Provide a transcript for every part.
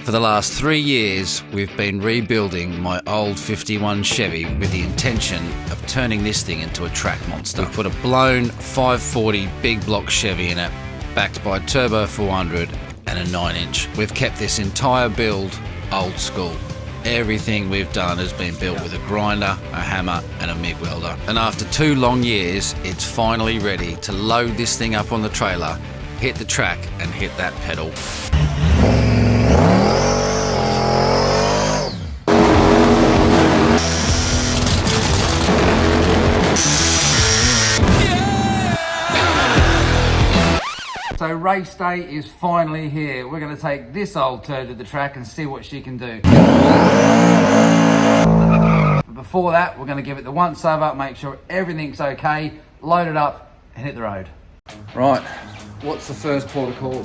For the last 3 years, we've been rebuilding my old 51 Chevy with the intention of turning this thing into a track monster. We've put a blown 540 big block Chevy in it, backed by a turbo 400 and a 9-inch. We've kept this entire build old school. Everything we've done has been built with a grinder, a hammer and a MIG welder. And after 2 long years, it's finally ready to load this thing up on the trailer, hit the track and hit that pedal. So race day is finally here. We're going to take this old turd to the track and see what she can do. But before that, we're going to give it the once over, make sure everything's okay, load it up and hit the road. Right, what's the first port of call?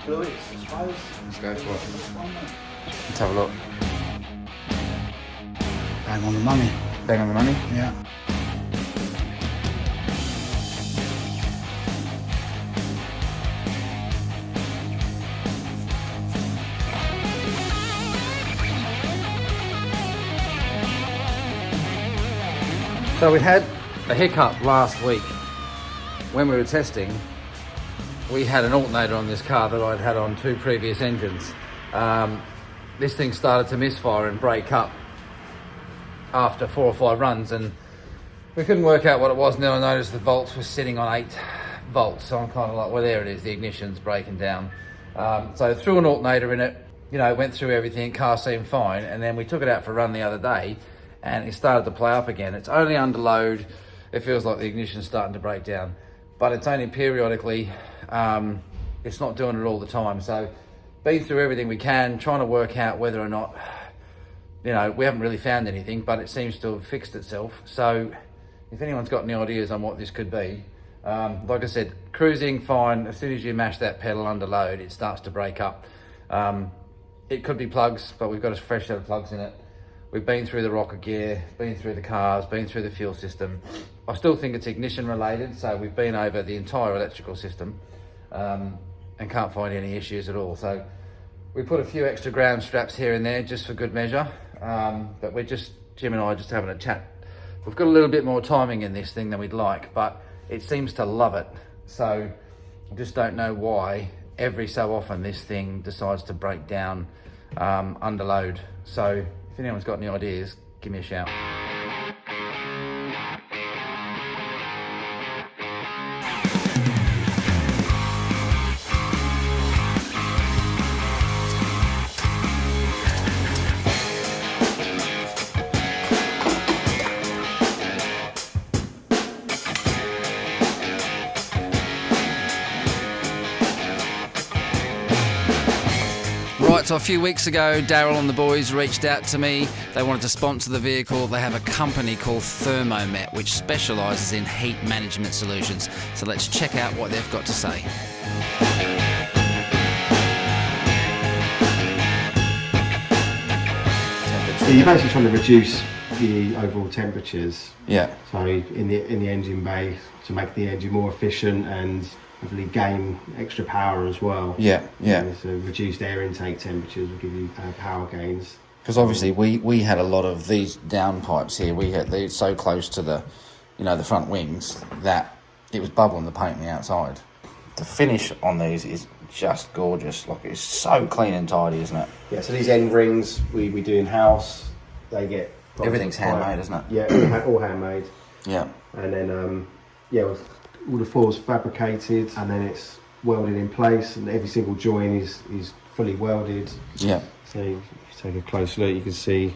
Fluids, I suppose. Let's go for it. Let's have a look. Bang on the money. Bang on the money? Yeah. So we had a hiccup last week when we were testing. We had an alternator on this car that I'd had on 2 previous engines. This thing started to misfire and break up after 4 or 5 runs, and we couldn't work out what it was, and then I noticed the volts were sitting on 8 volts, so I'm kind of like, well, there it is, the ignition's breaking down. So threw an alternator in it, you know, went through everything, car seemed fine, and then we took it out for a run the other day and it started to play up again. It's only under load, it feels like the ignition's starting to break down, but it's only periodically. It's not doing it all the time. So been through everything we can, trying to work out whether or not, you know, we haven't really found anything, but it seems to have fixed itself. So if anyone's got any ideas on what this could be, like I said, cruising fine. As soon as you mash that pedal under load, it starts to break up. It could be plugs, but we've got a fresh set of plugs in it. We've been through the rocker gear, been through the cars, been through the fuel system. I still think it's ignition related, so we've been over the entire electrical system and can't find any issues at all. So we put a few extra ground straps here and there just for good measure, but we're just, Jim and I are just having a chat. We've got a little bit more timing in this thing than we'd like, but it seems to love it. So I just don't know why every so often this thing decides to break down under load. So if anyone's got any ideas, give me a shout. Right, so a few weeks ago, Daryl and the boys reached out to me. They wanted to sponsor the vehicle. They have a company called Thermomet, which specialises in heat management solutions. So let's check out what they've got to say. So you're basically trying to reduce the overall temperatures. Yeah. So in the engine bay, to make the engine more efficient and hopefully gain extra power as well. Yeah. So reduced air intake temperatures will give you power gains. Because obviously we had a lot of these downpipes here. We had these so close to the, you know, the front wings that it was bubbling the paint on the outside. The finish on these is just gorgeous. Like, it's so clean and tidy, isn't it? Yeah. So these end rings we do in house. They get Everything's handmade, isn't it? Yeah, all handmade. Yeah. And then all the floors fabricated, and then it's welded in place, and every single joint is fully welded. Yeah. So if you take a close look, you can see.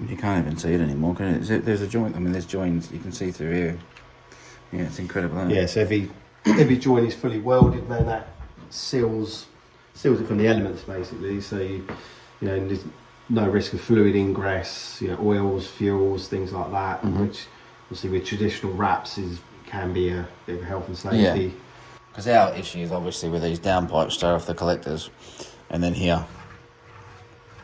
You can't even see it anymore, can it? There's a joint. I mean, there's joints you can see through here. Yeah, it's incredible, isn't it? Yeah. So every joint is fully welded, and then that seals it from the elements basically. So you know there's no risk of fluid ingress, you know, oils, fuels, things like that, which obviously with traditional wraps can be a bit of health and safety. Yeah. Because our issue is obviously with these downpipes straight off the collectors, and then here,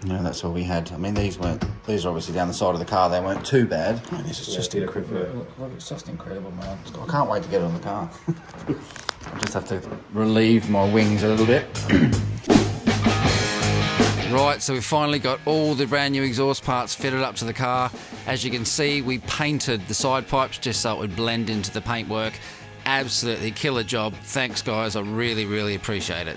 you know, that's all we had. I mean, these are obviously down the side of the car. They weren't too bad. I mean, this is just incredible. Look, it's just incredible, man. I can't wait to get it on the car. I just have to relieve my wings a little bit. Right, so we've finally got all the brand new exhaust parts fitted up to the car. As you can see, we painted the side pipes just so it would blend into the paintwork. Absolutely killer job. Thanks guys, I really appreciate it.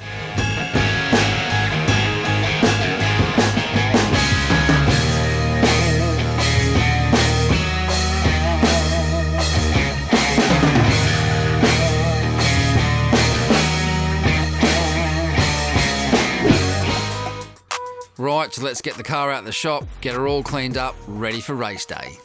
Right, so let's get the car out of the shop, get her all cleaned up, ready for race day.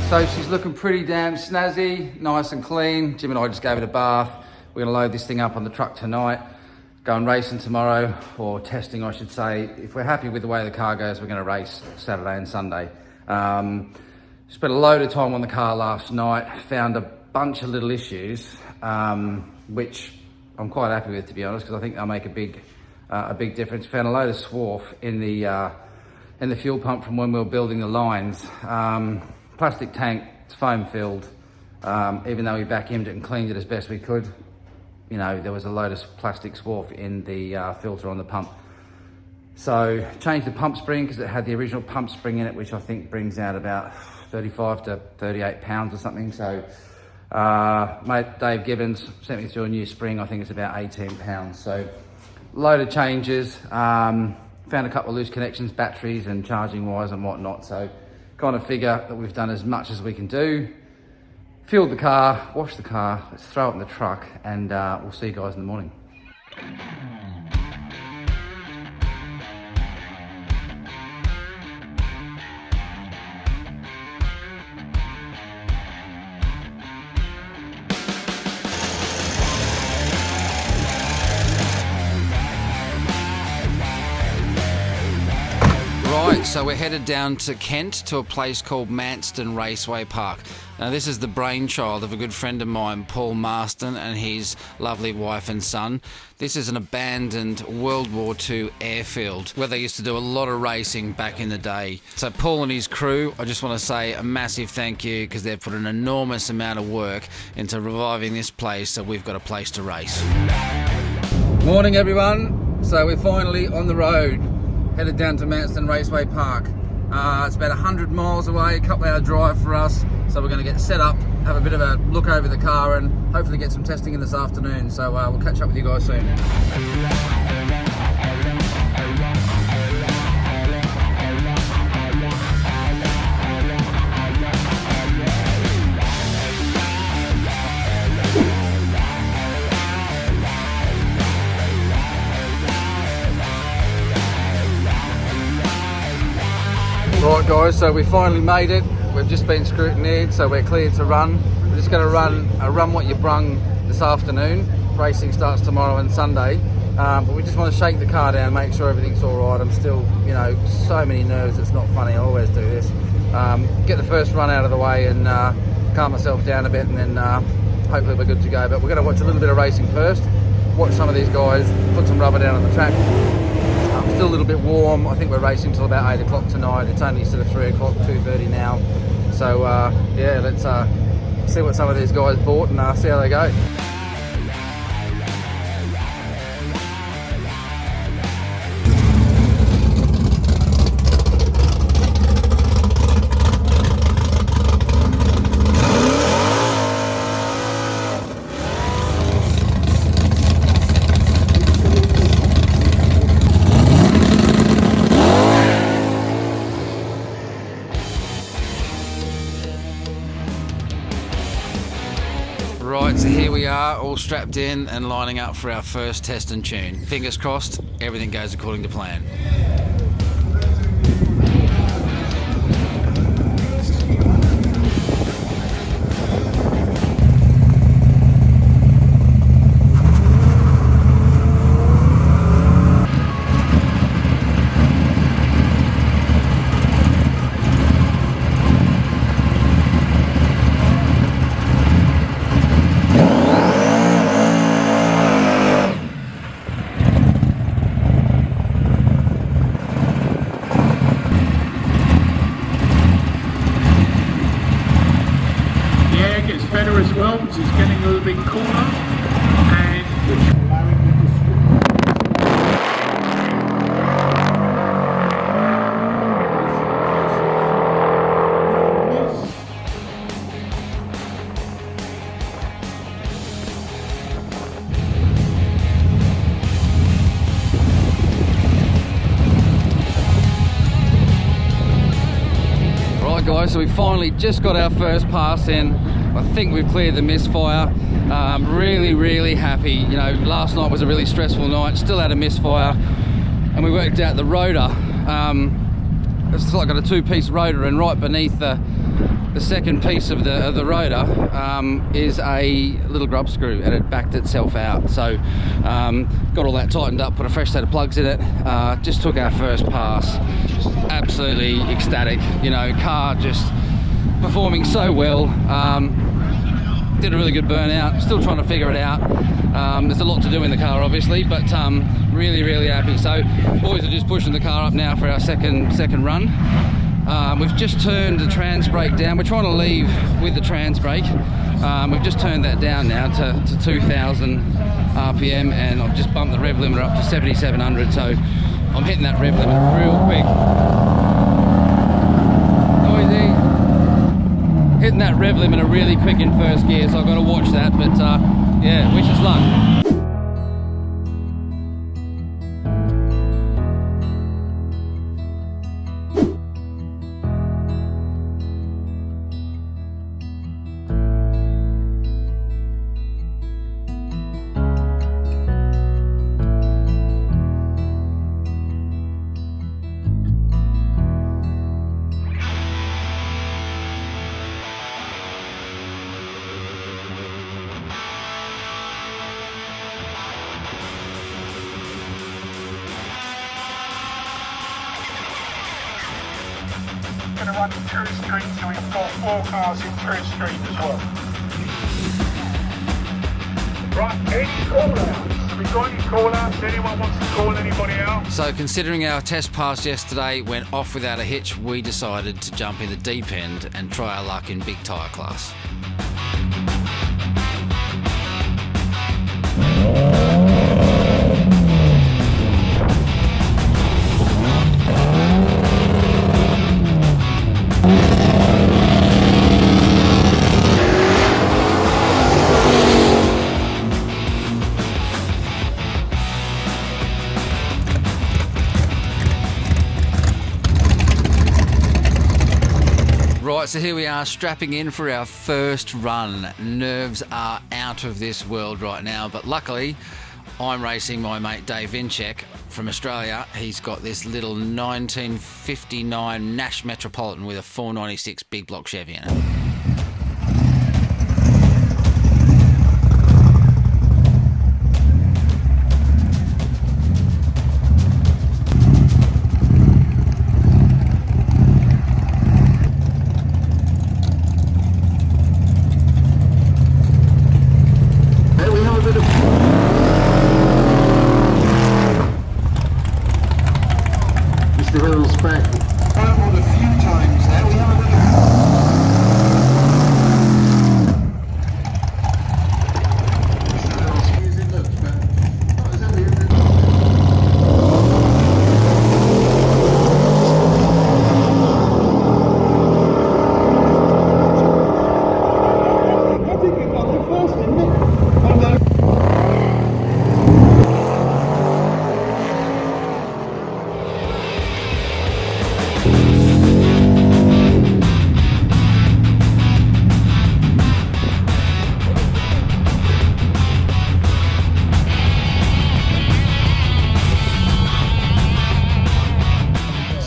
So she's looking pretty damn snazzy, nice and clean. Jim and I just gave it a bath. We're gonna load this thing up on the truck tonight, going racing tomorrow, or testing I should say. If we're happy with the way the car goes, we're gonna race Saturday and Sunday. Spent a load of time on the car last night, found a bunch of little issues, which I'm quite happy with, to be honest, because I think they'll make a big difference. Found a load of swarf in the fuel pump from when we were building the lines. Plastic tank, it's foam filled. Even though we vacuumed it and cleaned it as best we could, you know, there was a load of plastic swarf in the filter on the pump. So changed the pump spring because it had the original pump spring in it, which I think brings out about 35 to 38 pounds or something. So mate Dave Gibbons sent me through a new spring. I think it's about 18 pounds. So load of changes. Found a couple of loose connections, batteries and charging wires and whatnot. So kind of figure that we've done as much as we can do. Fueled the car, washed the car, let's throw it in the truck, and we'll see you guys in the morning. Right, so we're headed down to Kent to a place called Manston Raceway Park. Now this is the brainchild of a good friend of mine, Paul Marston, and his lovely wife and son. This is an abandoned World War II airfield where they used to do a lot of racing back in the day. So Paul and his crew, I just want to say a massive thank you because they've put an enormous amount of work into reviving this place so we've got a place to race. Morning everyone. So we're finally on the road, headed down to Manston Raceway Park. It's about 100 miles away, a couple hour drive for us. So we're going to get set up, have a bit of a look over the car and hopefully get some testing in this afternoon. So we'll catch up with you guys soon. Right guys, so we finally made it. We've just been scrutineered, so we're cleared to run. We're just going to run a Run What You Brung this afternoon. Racing starts tomorrow and Sunday, but we just want to shake the car down, make sure everything's all right. I'm still, you know, so many nerves, it's not funny, I always do this. Get the first run out of the way and calm myself down a bit, and then hopefully we're good to go. But we're going to watch a little bit of racing first, watch some of these guys, put some rubber down on the track. Still a little bit warm. I think we're racing till about 8 o'clock tonight. It's only sort of 3 o'clock, 2:30 now. So yeah, let's see what some of these guys bought and see how they go. Right, so here we are, all strapped in and lining up for our first test and tune. Fingers crossed, everything goes according to plan. Better as well, because it's getting a little bit cooler and allowing the Right guys, so we finally just got our first pass in. I think we've cleared the misfire. Really happy. You know, last night was a really stressful night, still had a misfire, and we worked out the rotor. It's like got a two-piece rotor, and right beneath the second piece of the rotor is a little grub screw, and it backed itself out. So got all that tightened up, put a fresh set of plugs in it, just took our first pass. Absolutely ecstatic, you know, car just performing so well. Did a really good burnout, still trying to figure it out. There's a lot to do in the car obviously, but really happy. So boys are just pushing the car up now for our second run. We've just turned the trans brake down. We're trying to leave with the trans brake. We've just turned that down now to 2,000 RPM, and I've just bumped the rev limiter up to 7,700, so I'm hitting that rev limiter real quick. Noisy. Hitting that rev limiter really quick in first gear, so I've got to watch that, but yeah, wish us luck. going to run 2 streets, so we've got 4 cars in 3rd Street as well. Right, any call-outs? We've got any call-outs? Anyone wants to call anybody out? So considering our test pass yesterday went off without a hitch, we decided to jump in the deep end and try our luck in big tyre class. Right, so here we are strapping in for our first run. Nerves are out of this world right now, but luckily I'm racing my mate Dave Vinchek from Australia. He's got this little 1959 Nash Metropolitan with a 496 big block Chevy in it. Mr. Earl's back. Travelled a few times there. We have a bit of...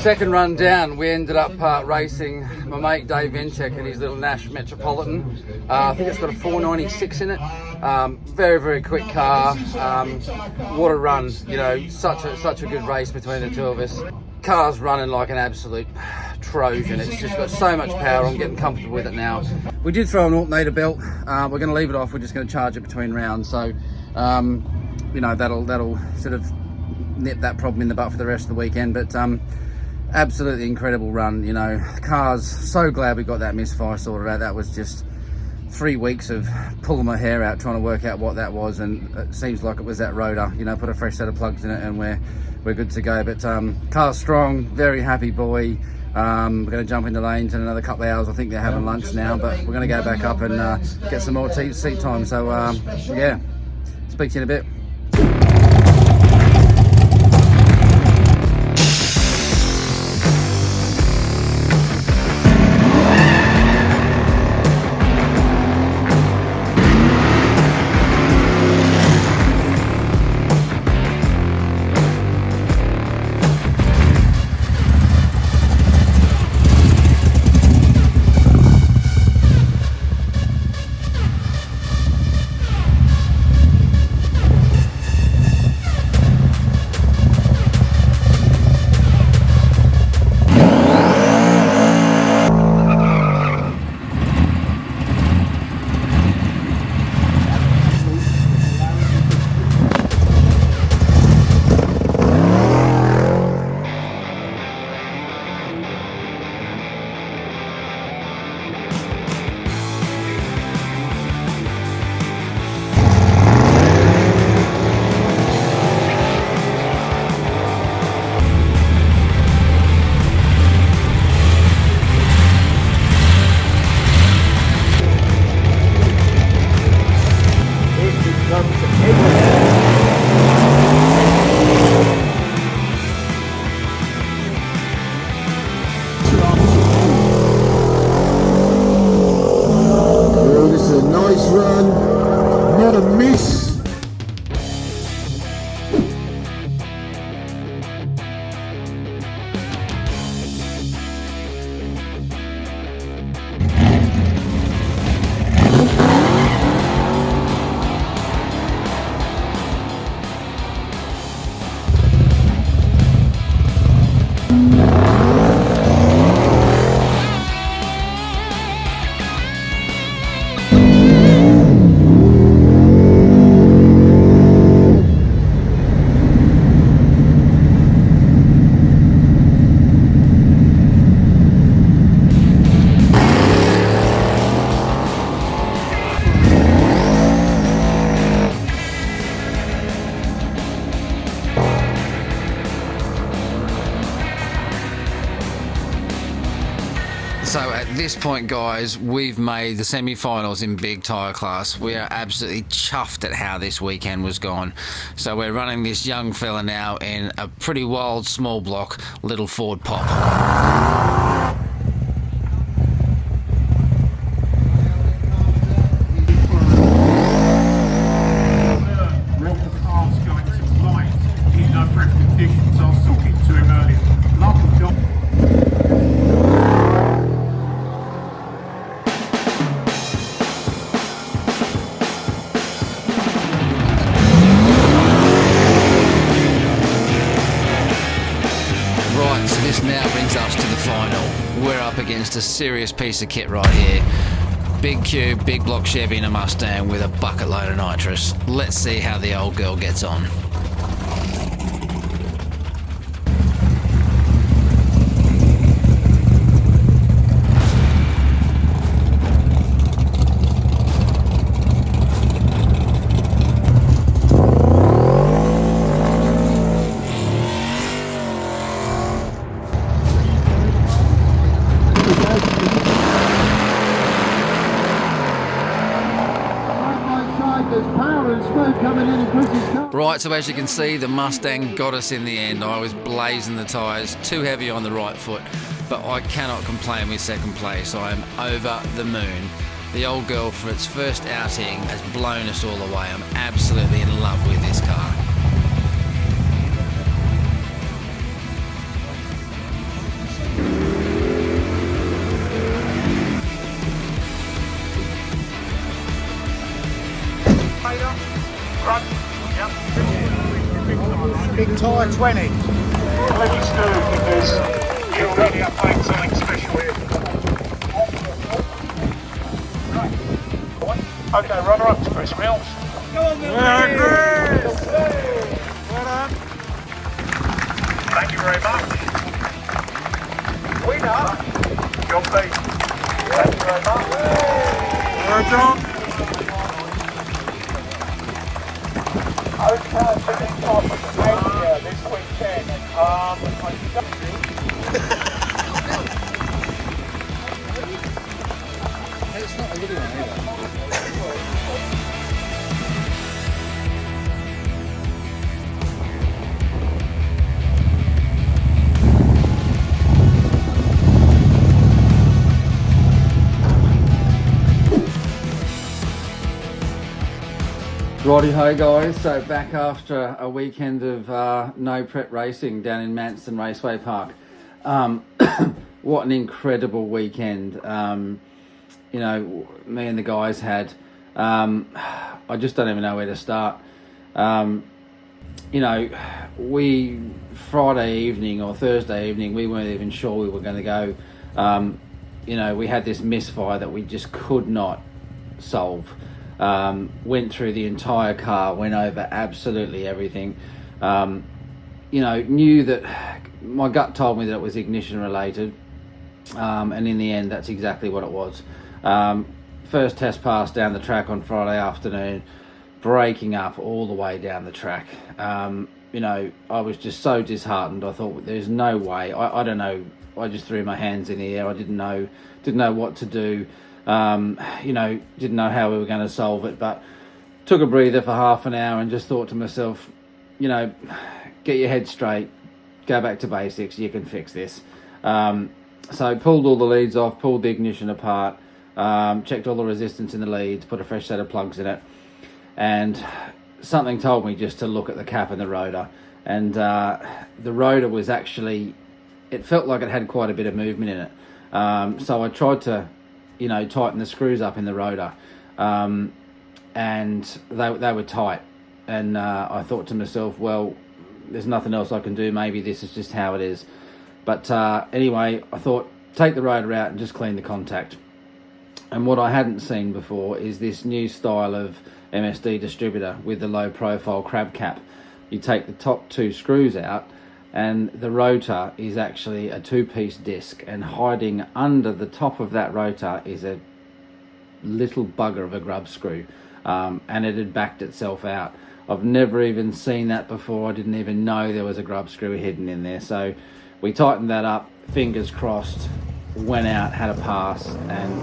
Second run down, we ended up racing my mate Dave Ventek in his little Nash Metropolitan. I think it's got a 496 in it. Very, very quick car. What a run! You know, such a good race between the two of us. Car's running like an absolute Trojan. It's just got so much power. I'm getting comfortable with it now. We did throw an alternator belt. We're going to leave it off. We're just going to charge it between rounds. So, you know, that'll sort of nip that problem in the butt for the rest of the weekend. But absolutely incredible run. You know, the car's so glad we got that misfire sorted out. That was just 3 weeks of pulling my hair out trying to work out what that was, and it seems like it was that rotor. You know, put a fresh set of plugs in it and we're good to go. But car's strong, very happy boy. We're going to jump into lanes in another couple of hours. I think they're having lunch now, but we're going to go back up and get some more seat time. So yeah, speak to you in a bit. So at this point, guys, we've made the semi-finals in big tyre class. We are absolutely chuffed at how this weekend was gone. So we're running this young fella now in a pretty wild small block little Ford Pop. This now brings us to the final. We're up against a serious piece of kit right here. Big cube, big block Chevy and a Mustang with a bucket load of nitrous. Let's see how the old girl gets on. Right, so as you can see, the Mustang got us in the end. I was blazing the tyres, too heavy on the right foot, but I cannot complain with second place. I am over the moon. The old girl, for its first outing, has blown us all away. I'm absolutely in love with this car. Front. Yep. Big tyre 20. Please do, because you're really up playing something special here. Right. Okay, runner up to Chris Mills. Thank you very much. Winner, John B. Thank you very much. John. Okay, finish off with Australia this weekend. It's not a little one either. Righty ho guys, so back after a weekend of no prep racing down in Manston Raceway Park. What an incredible weekend. You know, me and the guys had, I just don't even know where to start. You know, Friday evening or Thursday evening, we weren't even sure we were going to go. You know, we had this misfire that we just could not solve. Went through the entire car, went over absolutely everything. You know, knew that my gut told me that it was ignition related, and in the end that's exactly what it was. First test pass down the track on Friday afternoon, breaking up all the way down the track. You know, I was just so disheartened. I thought there's no way. I don't know, I just threw my hands in the air. I didn't know what to do. You know, didn't know how we were going to solve it, but took a breather for half an hour and just thought to myself, you know, get your head straight, go back to basics, you can fix this. So pulled all the leads off, pulled the ignition apart, checked all the resistance in the leads, put a fresh set of plugs in it, and something told me just to look at the cap and the rotor. And the rotor was actually, it felt like it had quite a bit of movement in it. So I tried to, you know, tighten the screws up in the rotor, and they were tight. And I thought to myself, well, there's nothing else I can do. Maybe this is just how it is. But anyway, I thought, take the rotor out and just clean the contact. And what I hadn't seen before is this new style of MSD distributor with the low profile crab cap. You take the top two screws out, and the rotor is actually a two-piece disc, and hiding under the top of that rotor is a little bugger of a grub screw, and it had backed itself out. I've never even seen that before. I didn't even know there was a grub screw hidden in there. So we tightened that up, fingers crossed, went out, had a pass, and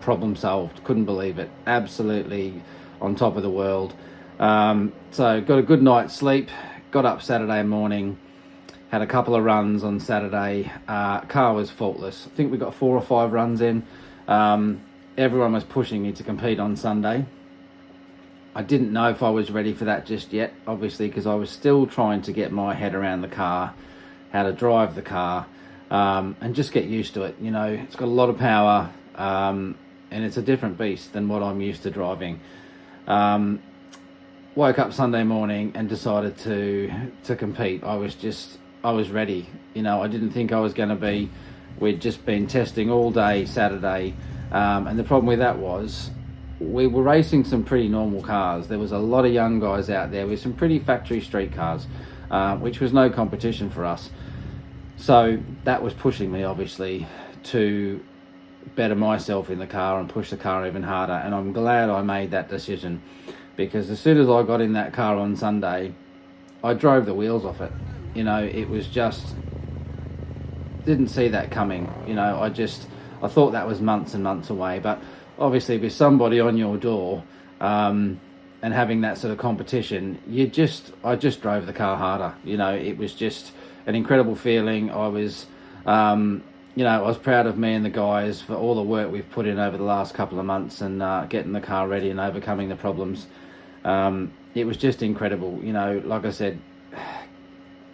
problem solved. Couldn't believe it. Absolutely on top of the world. So got a good night's sleep. Got up Saturday morning, had a couple of runs on Saturday. Car was faultless. I think we got 4 or 5 runs in. Everyone was pushing me to compete on Sunday. I didn't know if I was ready for that just yet, obviously, because I was still trying to get my head around the car, how to drive the car, and just get used to it. You know, it's got a lot of power, and it's a different beast than what I'm used to driving. Woke up Sunday morning and decided to compete. I was ready. You know, I didn't think I was going to be. We'd just been testing all day Saturday, and the problem with that was we were racing some pretty normal cars. There was a lot of young guys out there with some pretty factory street cars, which was no competition for us. So that was pushing me, obviously, to better myself in the car and push the car even harder. And I'm glad I made that decision, because as soon as I got in that car on Sunday, I drove the wheels off it. You know, it was just, didn't see that coming. You know, I thought that was months and months away. But obviously with somebody on your door, and having that sort of competition, I just drove the car harder. You know, it was just an incredible feeling. I was, you know, I was proud of me and the guys for all the work we've put in over the last couple of months, and getting the car ready and overcoming the problems. It was just incredible. You know, like I said,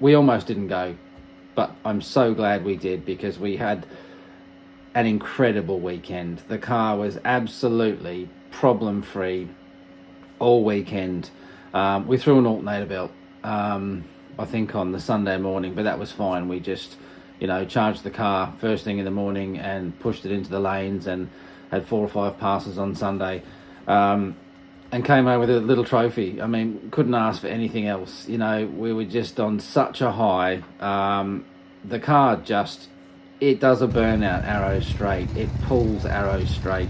we almost didn't go, but I'm so glad we did, because we had an incredible weekend. The car was absolutely problem-free. all weekend. We threw an alternator belt, I think on the Sunday morning, but that was fine. We just, charged the car first thing in the morning and pushed it into the lanes and had 4 or 5 passes on Sunday, and came home with a little trophy. I mean, couldn't ask for anything else. We were just on such a high. The car just, it does a burnout arrow straight. It pulls arrows straight.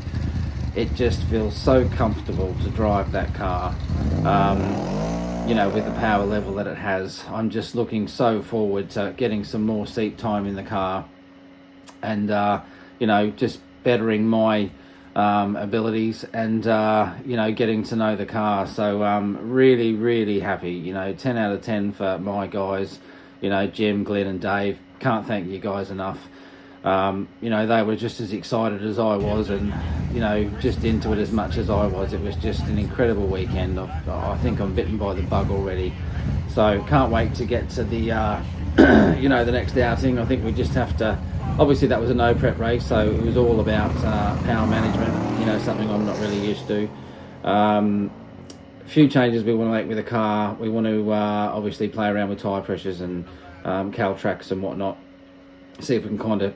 It just feels so comfortable to drive that car, with the power level that it has. I'm just looking so forward to getting some more seat time in the car and, just bettering my abilities and, getting to know the car. So really, really happy. 10 out of 10 for my guys, Jim, Glenn and Dave. Can't thank you guys enough. They were just as excited as I was and, just into it as much as I was. It was just an incredible weekend. I think I'm bitten by the bug already. So can't wait to get to the, the next outing. I think we just have to, obviously that was a no prep race, so it was all about power management, something I'm not really used to. A few changes we want to make with the car. We want to obviously play around with tyre pressures and cal tracks and whatnot. See if we can kind of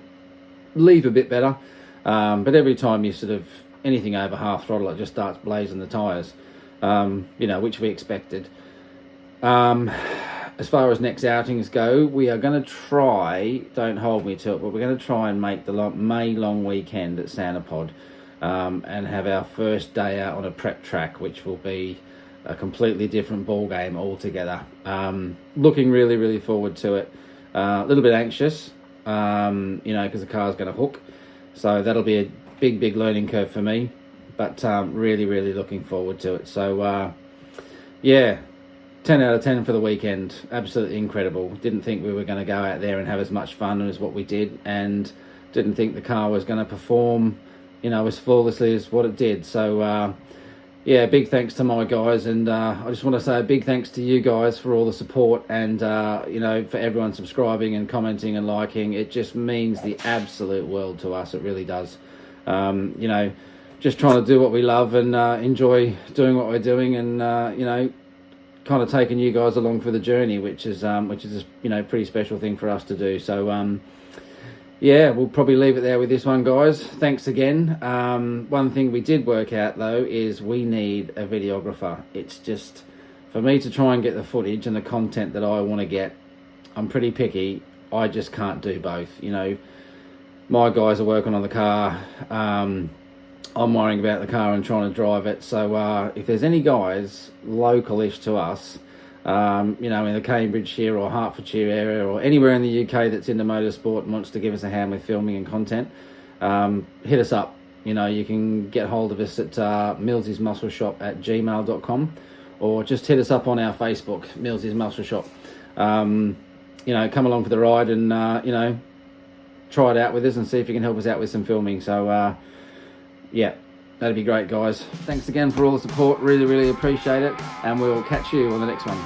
leave a bit better. But every time you sort of, anything over half throttle, it just starts blazing the tyres, which we expected. As far as next outings go, we are going to try, don't hold me to it, but we're going to try and make the May long weekend at Santa Pod and have our first day out on a prep track, which will be a completely different ball game altogether. Looking really, really forward to it. A little bit anxious, because the car's going to hook. So that'll be a big, big learning curve for me. But really, really looking forward to it. So, 10 out of 10 for the weekend. Absolutely incredible. Didn't think we were going to go out there and have as much fun as what we did. And didn't think the car was going to perform, as flawlessly as what it did. So, big thanks to my guys, and I just want to say a big thanks to you guys for all the support and, for everyone subscribing and commenting and liking. It just means the absolute world to us. It really does. Just trying to do what we love and enjoy doing what we're doing and, kind of taking you guys along for the journey, which is a, pretty special thing for us to do. So, we'll probably leave it there with this one, guys. Thanks again. One thing we did work out, though, is we need a videographer. It's just, for me to try and get the footage and the content that I want to get, I'm pretty picky. I just can't do both. My guys are working on the car. I'm worrying about the car and trying to drive it. So if there's any guys local-ish to us, in the Cambridgeshire or Hertfordshire area or anywhere in the UK that's into motorsport and wants to give us a hand with filming and content, hit us up. You can get hold of us at MILLSY'S@gmail.com or just hit us up on our Facebook, MILLSY'S Muscle Shop. Come along for the ride and, try it out with us and see if you can help us out with some filming. So, that'd be great, guys. Thanks again for all the support. Really, really appreciate it. And we'll catch you on the next one.